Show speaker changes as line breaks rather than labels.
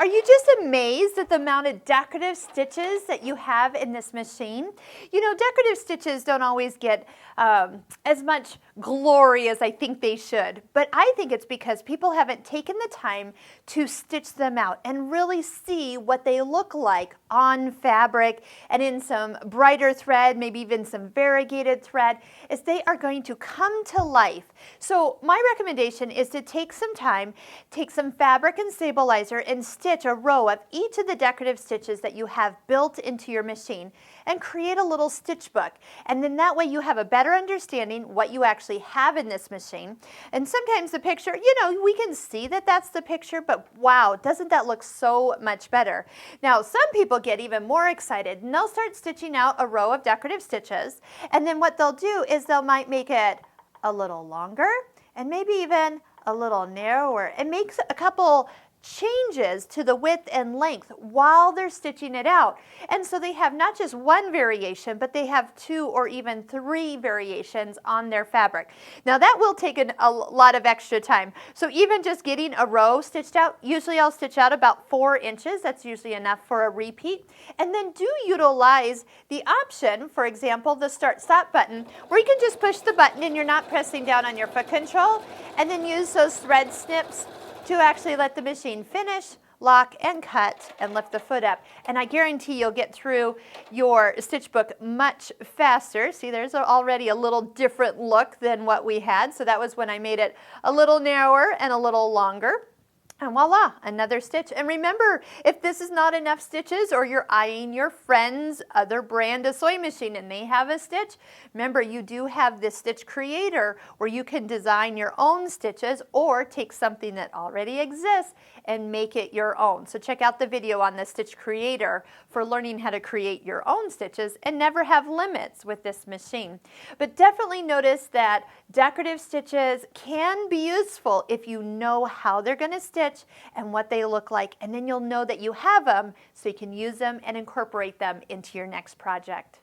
Are you just amazed at the amount of decorative stitches that you have in this machine? You know, decorative stitches don't always get as much glory as I think they should, but I think it's because people haven't taken the time to stitch them out and really see what they look like on fabric and in some brighter thread, maybe even some variegated thread, as they are going to come to life. So my recommendation is to take some time, take some fabric and stabilizer and stitch a row of each of the decorative stitches that you have built into your machine and create a little stitch book. And then that way you have a better understanding what you actually have in this machine. And sometimes the picture, you know, we can see that that's the picture, but wow, doesn't that look so much better? Now, some people get even more excited and they'll start stitching out a row of decorative stitches. And then what they'll do is they might make it a little longer and maybe even a little narrower and makes a couple changes to the width and length while they're stitching it out. And so they have not just one variation, but they have 2 or even 3 variations on their fabric. Now that will take a lot of extra time. So even just getting a row stitched out, usually I'll stitch out about 4 inches. That's usually enough for a repeat. And then do utilize the option, for example, the start stop button, where you can just push the button and you're not pressing down on your foot control, and then use those thread snips to actually let the machine finish, lock, and cut, and lift the foot up. And I guarantee you'll get through your stitch book much faster. See, there's already a little different look than what we had. So that was when I made it a little narrower and a little longer. And voila, another stitch. And remember, if this is not enough stitches or you're eyeing your friend's other brand of sewing machine and they have a stitch, remember you do have this stitch creator where you can design your own stitches or take something that already exists and make it your own. So check out the video on the stitch creator for learning how to create your own stitches and never have limits with this machine. But definitely notice that decorative stitches can be useful if you know how they're going to stitch and what they look like, and then you'll know that you have them so you can use them and incorporate them into your next project.